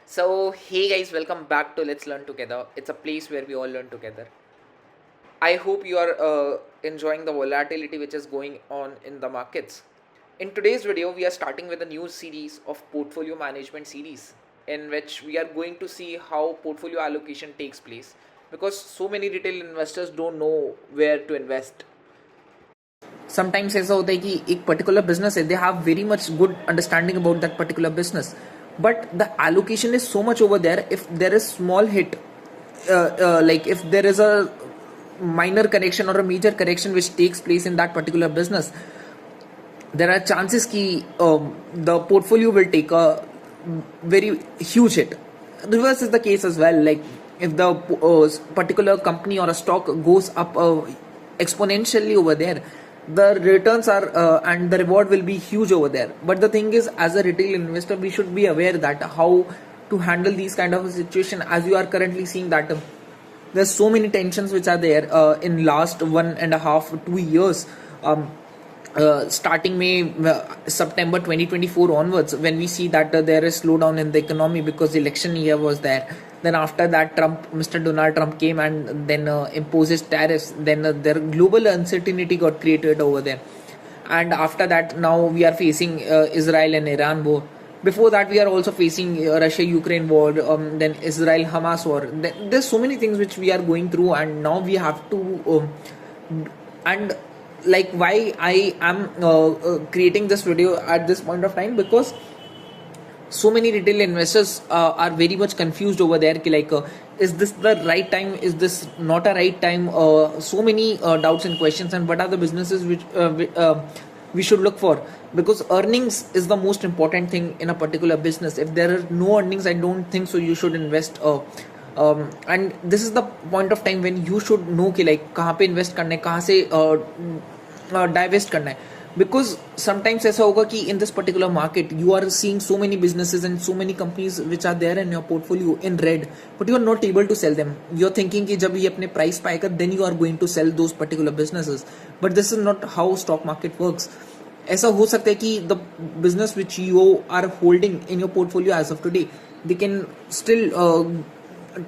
So, hey guys, welcome back to Let's Learn Together. It's a place where we all learn together. I hope you are enjoying the volatility which is going on in the markets. In today's video, we are starting with a new series of portfolio management series in which we are going to see how portfolio allocation takes place because so many retail investors don't know where to invest. Sometimes ऐसा होता है कि एक particular business है, they have very much good understanding about that particular business, but the allocation is so much over there. If there is small hit, like if there is a minor correction or a major correction which takes place in that particular business, there are chances ki the portfolio will take a very huge hit. Reverse is the case as well. Like if the particular company or a stock goes up exponentially over there, the returns are and the reward will be huge over there. But the thing is, as a retail investor, we should be aware that how to handle these kind of a situation. As you are currently seeing that there's so many tensions which are there in last 1.5 2 years, starting May, September 2024 onwards, when we see that there is slowdown in the economy because the election year was there. Then after that, Mr. Donald Trump came and then imposes tariffs. Then their global uncertainty got created over there. And after that, now we are facing Israel and Iran war. Before that, we are also facing Russia-Ukraine war, then Israel-Hamas war. There's so many things which we are going through, and now we have to and like why I am creating this video at this point of time, because so many retail investors are very much confused over there ki like is this the right time, is this not a right time, so many doubts and questions, and what are the businesses which we should look for, because earnings is the most important thing in a particular business. If there are no earnings, I don't think so you should invest, and this is the point of time when you should know कि like कहाँ पे invest करना है, कहाँ से divest करना है. Because sometimes ऐसा होगा कि in this particular market you are seeing so many businesses and so many companies which are there in your portfolio in red, but you are not able to sell them. You're thinking कि जब ये अपने price पाएगा then you are going to sell those particular businesses, but this is not how stock market works. ऐसा हो सकता है कि the business which you are holding in your portfolio as of today, they can still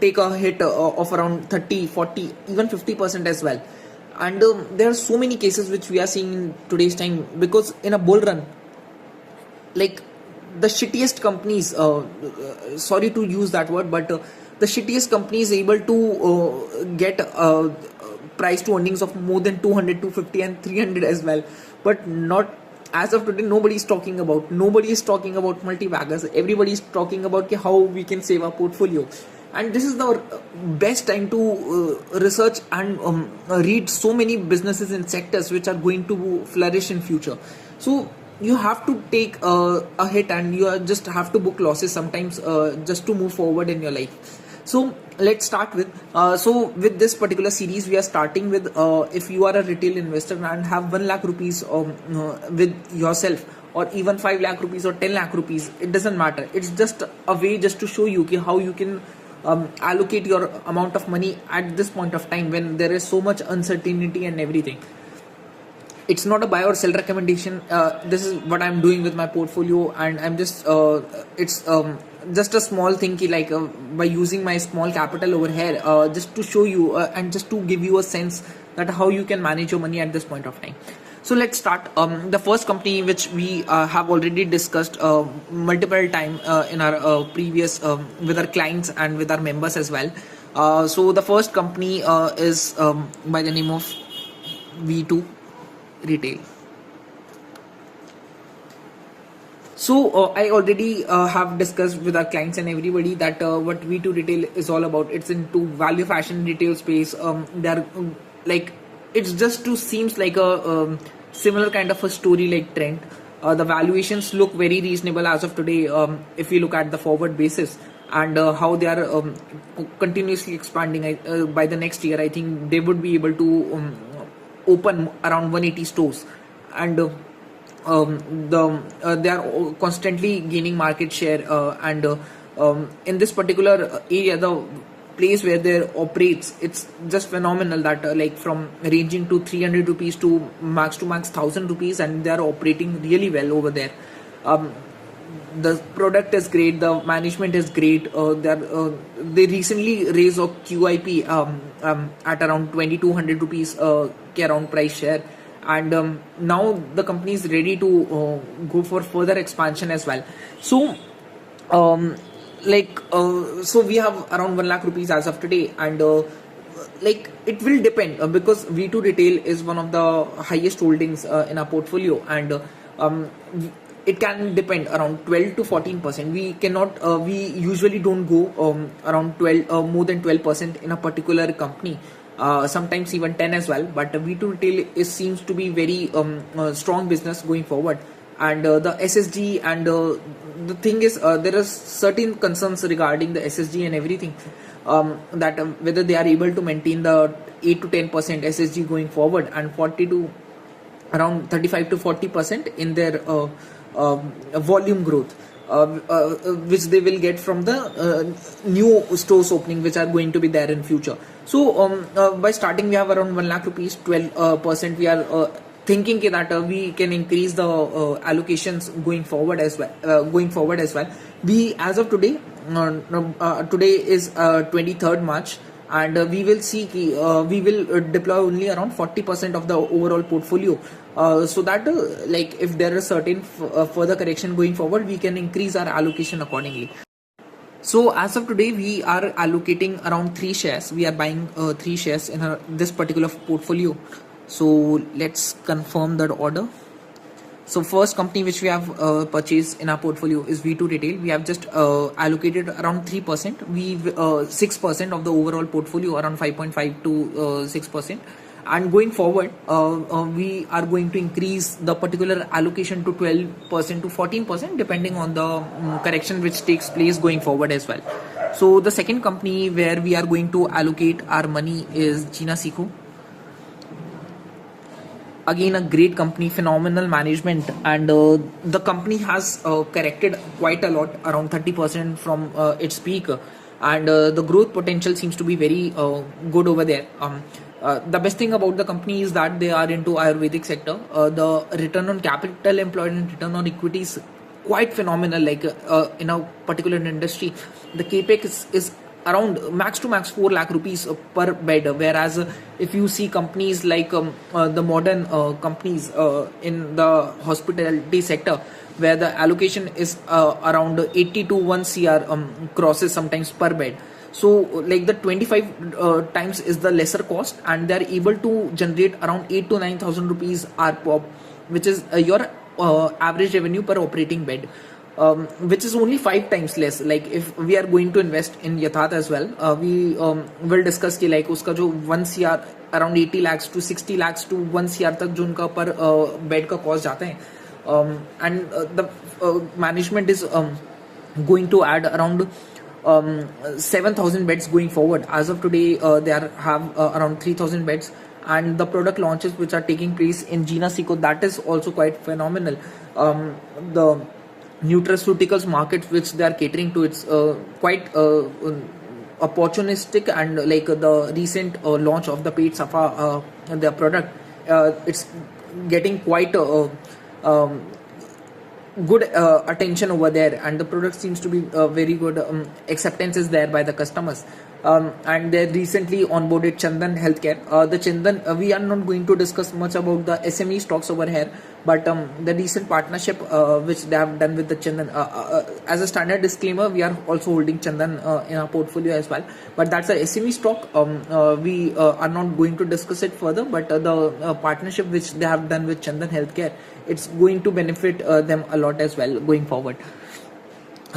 take a hit of around 30, 40, even 50% as well. And there are so many cases which we are seeing in today's time, because in a bull run, like the shittiest companies, sorry to use that word, but the shittiest company is able to get price to earnings of more than 200, 250 and 300 as well. But not as of today, nobody is talking about multi-baggers. Everybody is talking about how we can save our portfolio. And this is the best time to research and read so many businesses and sectors which are going to flourish in future. So you have to take a hit, and you just have to book losses sometimes just to move forward in your life. So let's start with with this particular series, we are starting with if you are a retail investor and have 1 lakh rupees with yourself, or even 5 lakh rupees or 10 lakh rupees, it doesn't matter. It's just a way just to show you how you can allocate your amount of money at this point of time when there is so much uncertainty and everything. It's not a buy or sell recommendation. This is what I'm doing with my portfolio, and I'm just it's just a small thing like by using my small capital over here, just to show you and just to give you a sense that how you can manage your money at this point of time. So let's start. The first company which we have already discussed multiple time in our previous with our clients and with our members as well. So the first company is by the name of V2 Retail. So I already have discussed with our clients and everybody that what V2 Retail is all about. It's into value fashion retail space. They're like, it's just to seems like a similar kind of a story like Trent. The valuations look very reasonable as of today, if we look at the forward basis, and how they are continuously expanding. By the next year, I think they would be able to open around 180 stores, and they are constantly gaining market share, and in this particular area, the place where they operates, it's just phenomenal that like from ranging to 300 rupees to max 1000 rupees, and they are operating really well over there. the product is great, the management is great. They recently raised a QIP at around 2200 rupees around price share, and now the company is ready to go for further expansion as well. So so we have around 1 lakh rupees as of today, and it will depend, because V2 retail is one of the highest holdings in our portfolio, and um, it can depend around 12 to 14%. We cannot we usually don't go around 12 more than 12% in a particular company, sometimes even 10 as well. But V2 retail seems to be very strong business going forward. And the SSG, and the thing is, there are certain concerns regarding the SSG and everything, that whether they are able to maintain the 8 to 10% SSG going forward, and 40 to around 35 to 40% in their volume growth, which they will get from the new stores opening, which are going to be there in future. So by starting, we have around 1 lakh rupees, 12%. We are thinking that we can increase the allocations going forward as well. We, as of today, today is 23rd March, and we will see we will deploy only around 40% of the overall portfolio, so that if there is certain further correction going forward, we can increase our allocation accordingly. So as of today, we are allocating around 3 shares. We are buying 3 shares in this particular portfolio. So let's confirm that order. So first company which we have purchased in our portfolio is V2 Retail. We have just allocated around 3%. We 6% of the overall portfolio, around 5.5 to 6%. And going forward, we are going to increase the particular allocation to 12% to 14%, depending on the correction which takes place going forward as well. So the second company where we are going to allocate our money is Gina Seco. Again, a great company, phenomenal management, and the company has corrected quite a lot, around 30% from its peak, and the growth potential seems to be very good over there. The best thing about the company is that they are into Ayurvedic sector. The return on capital employed and return on equity is quite phenomenal. In a particular industry, the capex is around max to max 4 lakh rupees per bed, whereas if you see companies like the modern companies in the hospitality sector, where the allocation is around 80 to 1 cr crosses sometimes per bed. So the 25 times is the lesser cost, and they are able to generate around 8 to 9,000 rupees ARPOB, which is your average revenue per operating bed. Which is only 5 times less. If we are going to invest in Yatharth as well, we will discuss कि uska jo 1 CR around 80 lakhs to 60 lakhs to 1 CR tak jo unka per bed ka cost jata hai, and the management is going to add around 7,000 beds going forward. As of today, they have around 3,000 beds, and the product launches which are taking place in Gina Seco, that is also quite phenomenal. The nutraceuticals market which they are catering to, it's quite opportunistic, and the recent launch of the Pet Safa, their product, it's getting quite good attention over there, and the product seems to be very good acceptance is there by the customers. And they recently onboarded Chandan Healthcare. The Chandan, we are not going to discuss much about the SME stocks over here, but the recent partnership which they have done with the Chandan, as a standard disclaimer, we are also holding Chandan in our portfolio as well, but that's a SME stock. We are not going to discuss it further, but the partnership which they have done with Chandan Healthcare, it's going to benefit them a lot as well going forward.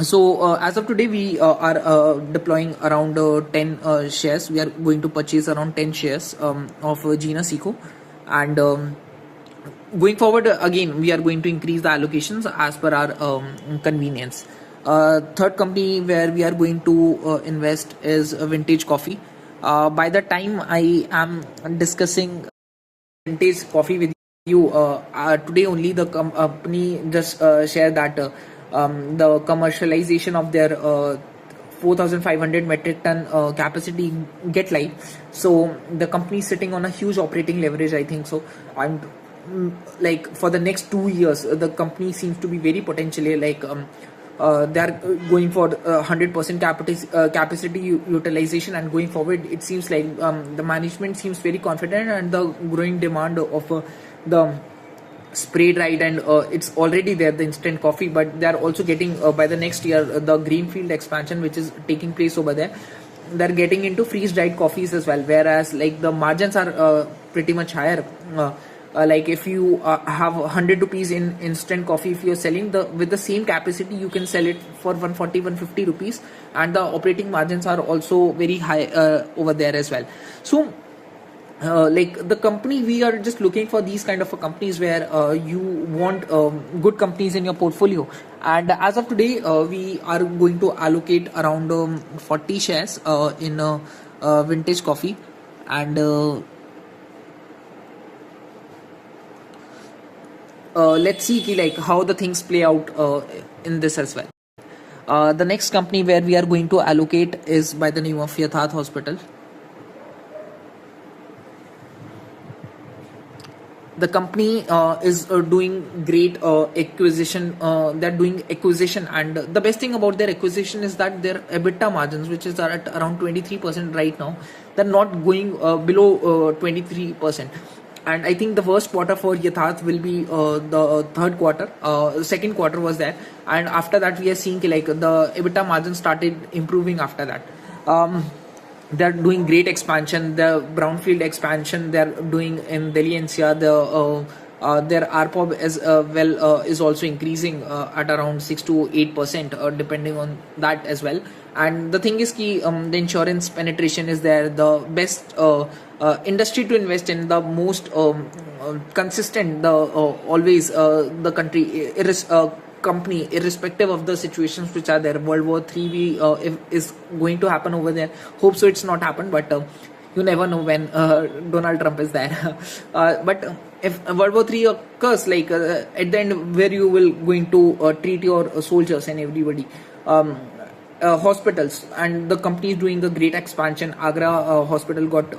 So as of today, we are deploying around 10 shares. We are going to purchase around 10 shares of Gina Seco, and going forward, again, we are going to increase the allocations as per our convenience. Third company where we are going to invest is Vintage Coffee. By the time I am discussing Vintage Coffee with you, today only the company just shared that the commercialization of their 4,500 metric ton capacity get live. So the company is sitting on a huge operating leverage, I think so. And for the next 2 years, the company seems to be very potentially they are going for 100% capacity utilization, and going forward it seems like the management seems very confident, and the growing demand of the spray dried, and it's already there, the instant coffee, but they are also getting by the next year the greenfield expansion which is taking place over there. They're getting into freeze dried coffees as well, whereas like the margins are pretty much higher. Like if you have 100 rupees in instant coffee, if you're selling the with the same capacity, you can sell it for 140 150 rupees, and the operating margins are also very high over there as well. So like the company, we are just looking for these kind of companies where you want good companies in your portfolio. And as of today, we are going to allocate around 40 shares in vintage coffee, and let's see like how the things play out in this as well. The next company where we are going to allocate is by the name of Yatharth Hospital. The company is doing great acquisition. They're doing acquisition, and the best thing about their acquisition is that their EBITDA margins, which is at around 23% right now, they're not going below 23%. And I think the first quarter for Yatharth will be the third quarter. Second quarter was there, and after that we are seeing like the EBITDA margin started improving after that. They're doing great expansion. The brownfield expansion they're doing in Delhi NCR. Their ARPOB as well is also increasing at around 6 to 8%, depending on that as well. And the thing is the insurance penetration is there. The best industry to invest in, the most consistent, the always the country company, irrespective of the situations which are there. World War III is going to happen over there. Hope so it's not happen, but you never know when Donald Trump is there. But if World War III occurs, like at the end, where you will going to treat your soldiers and everybody. Hospitals, and the company is doing a great expansion. Agra hospital got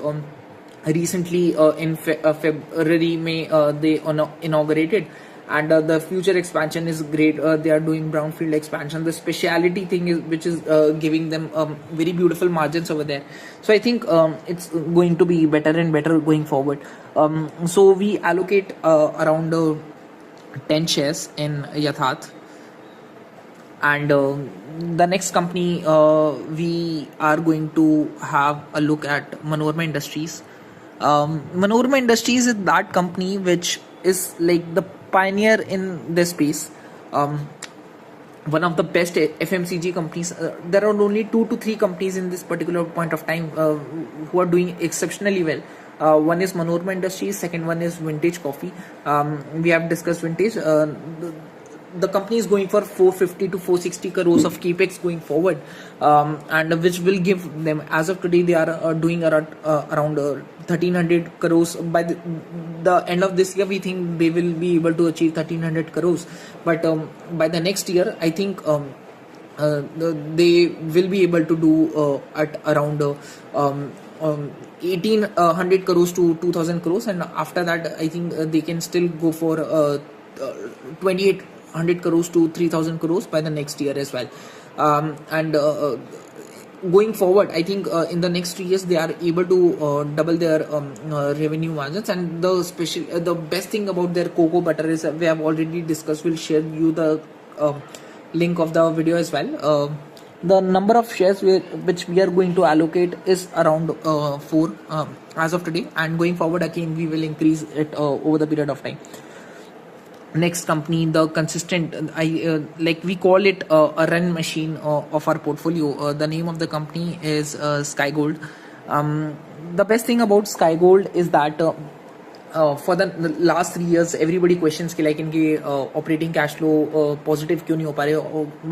recently in February, May they inaugurated, and the future expansion is great. They are doing brownfield expansion. The speciality thing is which is giving them very beautiful margins over there. So I think it's going to be better and better going forward. So we allocate around 10 shares in Yatharth. And the next company we are going to have a look at Manorama Industries. Manorama Industries is that company which is like the pioneer in this space. One of the best FMCG companies. There are only 2 to 3 companies in this particular point of time who are doing exceptionally well. One is Manorama Industries, second one is Vintage Coffee. We have discussed Vintage. The company is going for 450 to 460 crores of capex going forward, and which will give them, as of today, they are doing around 1300 crores. By the end of this year, we think they will be able to achieve 1300 crores. But by the next year, I think they will be able to do at around 1800 crores to 2000 crores, and after that, I think they can still go for 2800 crores to 3000 crores by the next year as well. And going forward, I think in the next 3 years they are able to double their revenue margins. And the best thing about their cocoa butter is we have already discussed. We'll share you the link of the video as well. The number of shares which we are going to allocate is around 4 as of today, and going forward again we will increase it over the period of time. Next company, the consistent, like we call it a run machine of our portfolio. The name of the company is Sky Gold. The best thing about Sky Gold is that for the last 3 years everybody questions कि like इनके operating cash flow positive क्यों नहीं हो पा रहे.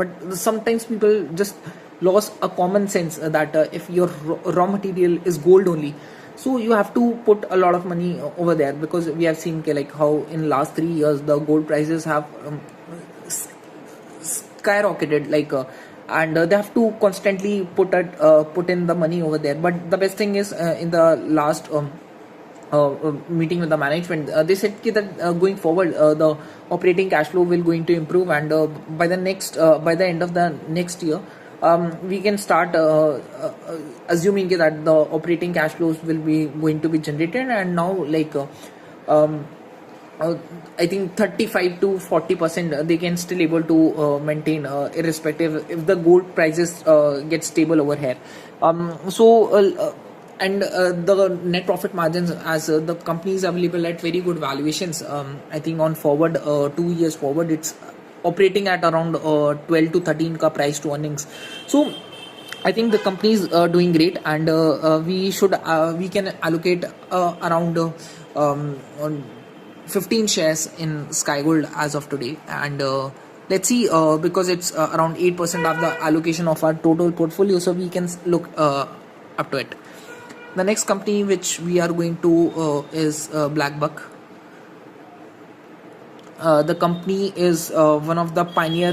But sometimes people just lost a common sense that if your raw material is gold only, so you have to put a lot of money over there, because we have seen like how in last 3 years the gold prices have skyrocketed, like and they have to constantly put in the money over there. But the best thing is in the last meeting with the management, they said that going forward, the operating cash flow will going to improve, and by the end of the next year, we can start assuming that the operating cash flows will be going to be generated. And now, um, I think 35 to 40% they can still able to maintain, irrespective if the gold prices get stable over here. And the net profit margins, as the company is available at very good valuations. I think on forward 2 years forward, it's operating at around 12 to 13 ka price to earnings. So I think the company is doing great, and we can allocate around on 15 shares in Sky Gold as of today. And let's see, because it's around 8% of the allocation of our total portfolio, so we can look up to it. The next company which we are going to is Black Buck. The company is one of the pioneer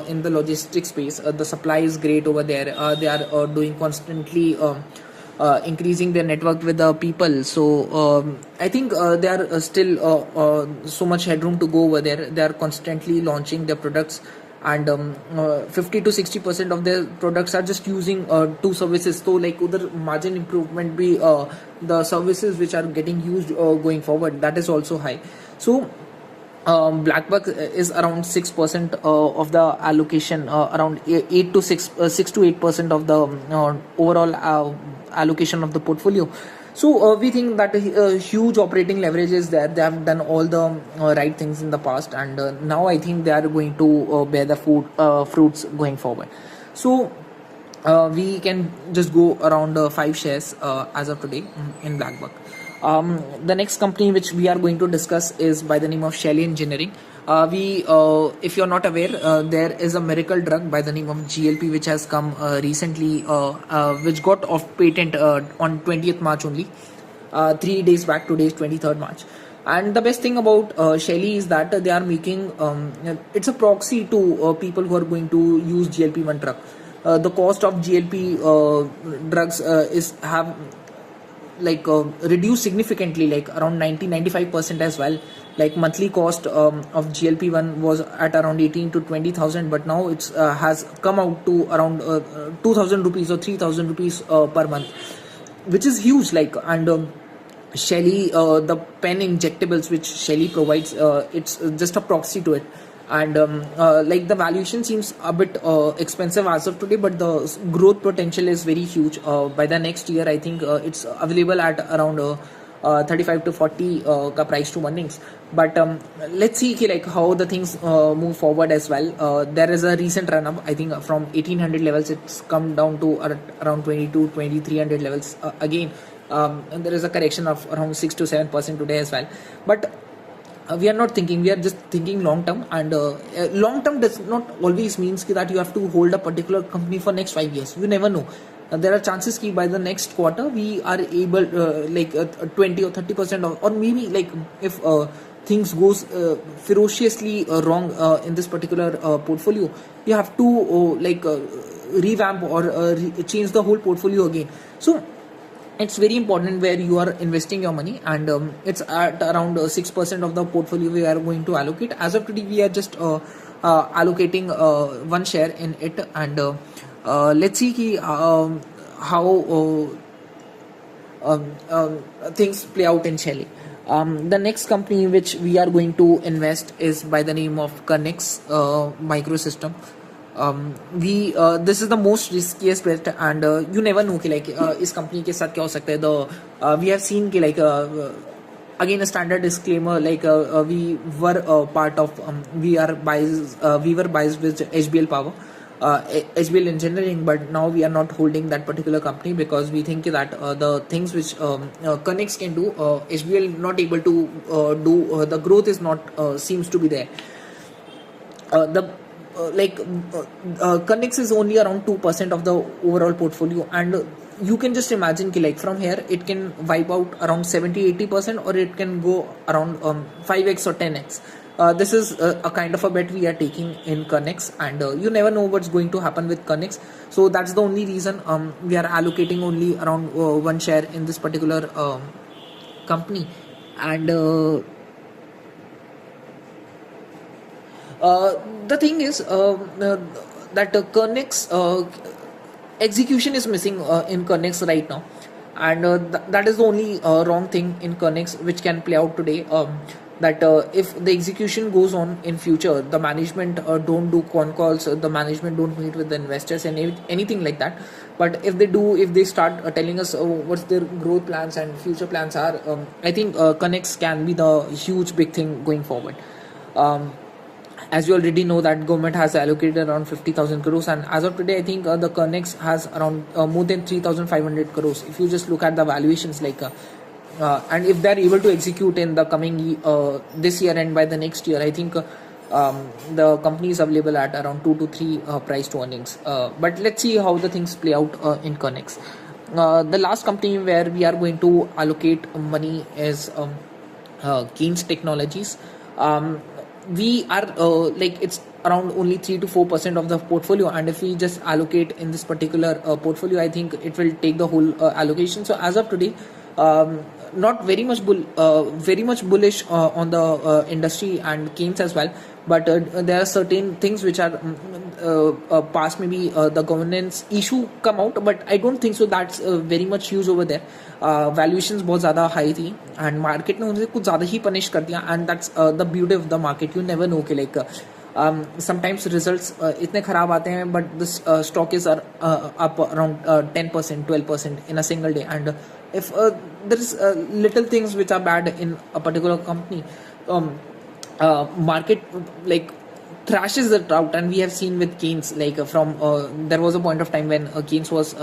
in the logistics space. The supply is great over there. They are doing constantly increasing their network with the people. So I think there are still so much headroom to go over there. They are constantly launching their products, and 50 to 60% of their products are just using two services. So like other margin improvement be the services which are getting used going forward, that is also high. So Blackbuck is around 6% of the allocation, around 6 to 8% of the overall allocation of the portfolio. So we think that a huge operating leverage is there. They have done all the right things in the past, and now I think they are going to bear the fruits going forward. So we can just go around 5 shares as of today in Blackbuck. The next company which we are going to discuss is by the name of Shelly Engineering. If you're not aware, there is a miracle drug by the name of GLP which has come recently, which got off patent on 20th March only, 3 days back. Today is 23rd March. And the best thing about Shelly is that they are making it's a proxy to people who are going to use GLP-1 drug. The cost of GLP drugs is have reduced significantly, like around 95% as well. Like monthly cost of GLP-1 was at around 18 to 20,000, but now it's has come out to around 2,000 rupees or 3,000 rupees per month, which is huge. And Shelly, the pen injectables which Shelly provides, it's just a proxy to it. And the valuation seems a bit expensive as of today, but the growth potential is very huge. By the next year, I think it's available at around 35 to 40 ka price to earnings. But let's see how the things move forward as well. There is a recent run up. I think from 1800 levels, it's come down to around 2300 levels again. And there is a correction of around 6 to 7% today as well. But we are not thinking, we are just thinking long term. And long term does not always means that you have to hold a particular company for next 5 years. You never know. There are chances that by the next quarter we are able 20 or 30% or maybe if things goes ferociously wrong in this particular portfolio, you have to revamp or change the whole portfolio again. So it's very important where you are investing your money, and it's at around 6% of the portfolio we are going to allocate. As of today, we are just allocating 1 share in it, and let's see how things play out in Shelly. The next company which we are going to invest is by the name of Connect Microsystem. This is the most riskiest bet, and you never know इस company के साथ क्या हो सकता है. We have seen again a standard disclaimer, we were part of we were biased with HBL Power, HBL Engineering, but now we are not holding that particular company because we think that the things which Connect can do, HBL not able to do. The growth is not seems to be there. Connect is only around 2% of the overall portfolio, and you can just imagine from here it can wipe out around 70-80%, or it can go around 5x or 10x. This is a kind of a bet we are taking in Connect, and you never know what's going to happen with Connect. So that's the only reason we are allocating only around 1 share in this particular company. And the thing is that Kernex execution is missing in Kernex right now, and that is the only wrong thing in Kernex which can play out today. That if the execution goes on in future, the management don't do con calls, the management don't meet with the investors and anything like that. But if they do, if they start telling us what's their growth plans and future plans are, I think Kernex can be the huge big thing going forward. Um, as you already know that government has allocated around 50,000 crores, and as of today I think the Kernex has around more than 3,500 crores if you just look at the valuations, and if they're able to execute in the coming this year and by the next year, I think the company is available at around 2 to 3 price to earnings. But let's see how the things play out in Kernex. The last company where we are going to allocate money is Keynes Technologies. We are it's around only 3 to 4% of the portfolio, and if we just allocate in this particular portfolio, I think it will take the whole allocation. So as of today, not very much very much bullish on the industry and Keynes as well, but there are certain things which are past maybe the governance issue come out, but I don't think so that's very much huge over there. Valuations बहुत ज़्यादा high थी and market ने उनसे कुछ ज़्यादा ही punish कर दिया, and that's the beauty of the market. You never know कि sometimes results इतने खराब आते हैं, but this stock is up around 10%, 12% in a single day. And if there is little things which are bad in a particular company, market thrashes it out, and we have seen with Keynes from there was a point of time when Keynes was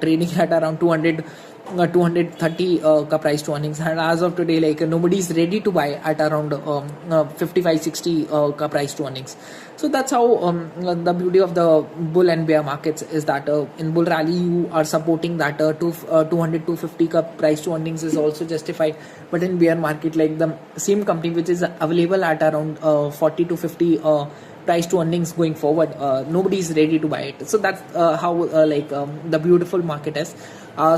trading at around 230 ka price to earnings, and as of today nobody is ready to buy at around 55-60 ka price to earnings. So that's how the beauty of the bull and bear markets is that in bull rally you are supporting that 200-250 ka price to earnings is also justified, but in bear market the same company which is available at around 40 to 50 price to earnings going forward, nobody is ready to buy it. So that's how the beautiful market is.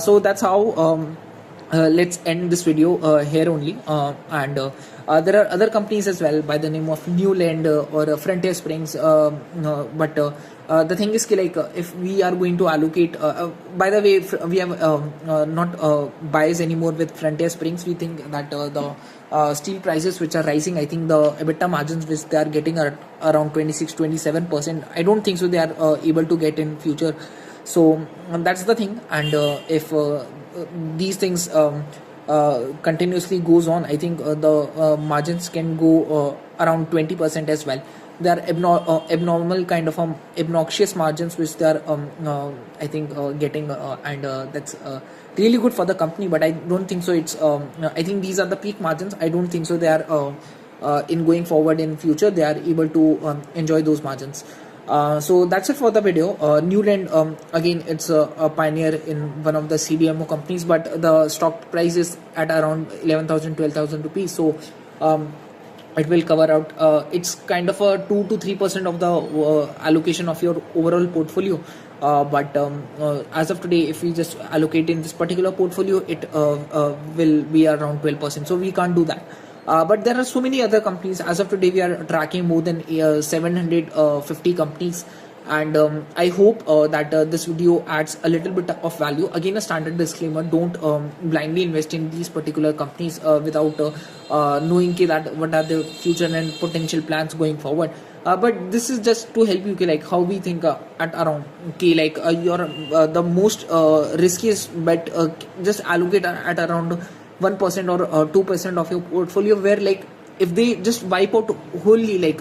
So that's how let's end this video here only, and there are other companies as well by the name of Newland or Frontier Springs, but the thing is if we are going to allocate, by the way, we have not bias anymore with Frontier Springs. We think that the steel prices which are rising, I think the EBITDA margins which they are getting are around 26-27%. I don't think so they are able to get in future. So that's the thing, and if these things continuously goes on, I think the margins can go around 20% as well. They are abnormal kind of obnoxious margins which they are I think getting, and that's really good for the company, but I don't think so it's I think these are the peak margins. I don't think so they are in going forward in future they are able to enjoy those margins. So that's it for the video. Newland, again, it's a pioneer in one of the CDMO companies, but the stock price is at around 11,000, 12,000 rupees. So it will cover out. It's kind of a 2 to 3% of the allocation of your overall portfolio. But as of today, if we just allocate in this particular portfolio, it will be around 12%. So we can't do that. But there are so many other companies. As of today, we are tracking more than 750 companies, and I hope that this video adds a little bit of value. Again, a standard disclaimer: don't blindly invest in these particular companies without knowing that what are the future and potential plans going forward. But this is just to help you how we think at around your the most riskiest bet, just allocate at around 1% or 2% of your portfolio, where if they just wipe out wholly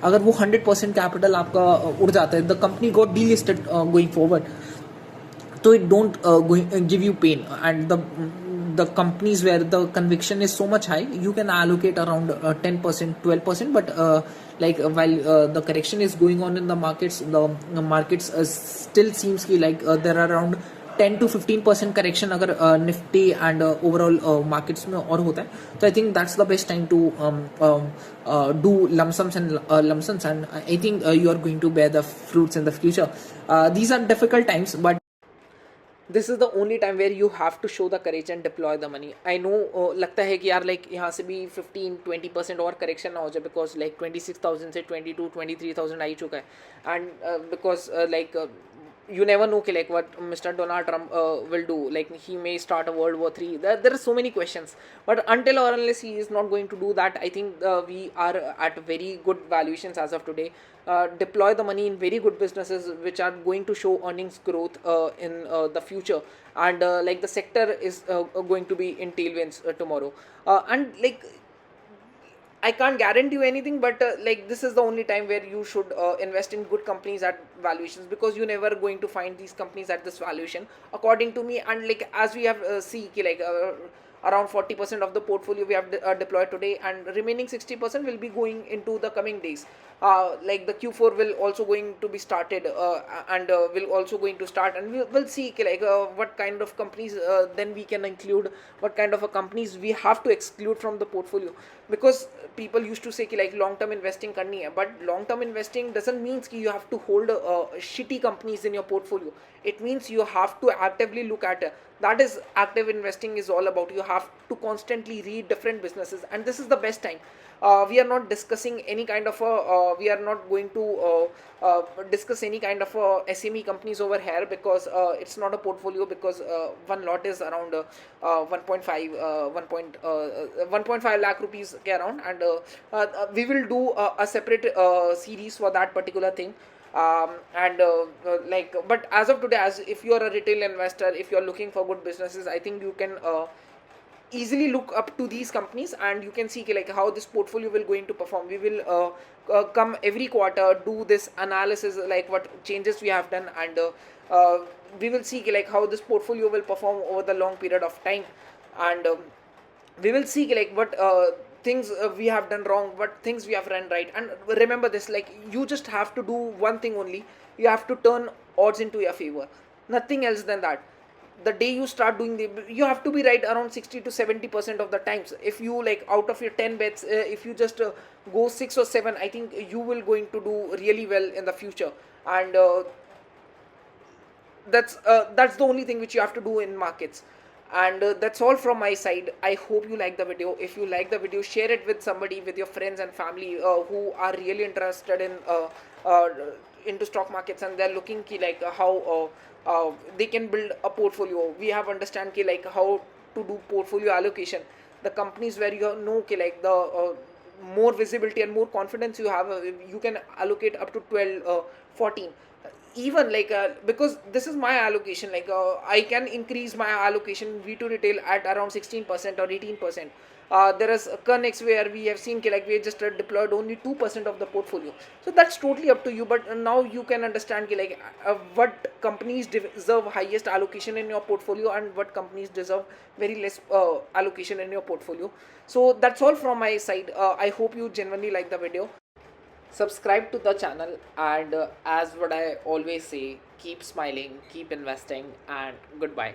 अगर वो 100% capital आपका उड़ जाता है, the company got delisted going forward, so it don't give you pain. And the companies where the conviction is so much high, you can allocate around 10%, 12%. But while the correction is going on in the markets still seems like there are around 10 to 15% correction अगर Nifty and overall markets में और होता है, so I think that's the best time to do lump sums, and I think you are going to bear the fruits in the future. These are difficult times, but this is the only time where you have to show the courage and deploy the money. I know लगता है कि यार like यहाँ से भी 15-20% और correction ना हो जाए, because like 26,000 से 22-23,000 आ ही चुका है. And because you never know कि like what Mr. Donald Trump will do. Like he may start a World War III. There are so many questions, but until or unless he is not going to do that, I think we are at very good valuations as of today. Deploy the money in very good businesses which are going to show earnings growth in the future, and like the sector is going to be in tailwinds tomorrow. And like I can't guarantee you anything, but like this is the only time where you should invest in good companies at valuations, because you're never going to find these companies at this valuation, according to me. And like as we have see ki, like around 40% of the portfolio we have deployed today, and remaining 60% will be going into the coming days. Like the Q4 will also going to be started, and will also going to start, and we'll see ki, like what kind of companies then we can include, what kind of companies we have to exclude from the portfolio. Because people used to say ki, like long term investing karni hai, but long term investing doesn't mean ki you have to hold shitty companies in your portfolio. It means you have to actively look at that is active investing is all about. You have to constantly read different businesses, and this is the best time. We are not discussing any kind of we are not going to discuss any kind of SME companies over here, because it's not a portfolio, because one lot is around 1.5 1.5 lakh rupees ke around. And we will do a separate series for that particular thing. And like, but as of today, as if you are a retail investor, if you are looking for good businesses, I think you can easily look up to these companies, and you can see ki, like how this portfolio will going to perform. We will come every quarter, do this analysis, like what changes we have done, and we will see ki, like how this portfolio will perform over the long period of time. And we will see ki, like what things we have done wrong, what things we have run right. And remember this, like you just have to do one thing only. You have to turn odds into your favor, nothing else than that. The day you start doing you have to be right around 60 to 70% of the times. If you like out of your 10 bets, if you just go 6 or 7, I think you will going to do really well in the future. And that's the only thing which you have to do in markets. And that's all from my side. I hope you like the video. If you like the video, share it with somebody, with your friends and family who are really interested in uh, into stock markets, and they're looking ki, like how they can build a portfolio. We have understand ki, like how to do portfolio allocation. The companies where you know ki, like the more visibility and more confidence you have, you can allocate up to 12 14. Even like because this is my allocation, like I can increase my allocation v2 retail at around 16% or 18%. There is Connex where we have seen like we just deployed only 2% of the portfolio. So that's totally up to you, but now you can understand like what companies deserve highest allocation in your portfolio, and what companies deserve very less allocation in your portfolio. So that's all from my side. I hope you genuinely like the video. Subscribe to the channel, and as what I always say, keep smiling, keep investing, and goodbye.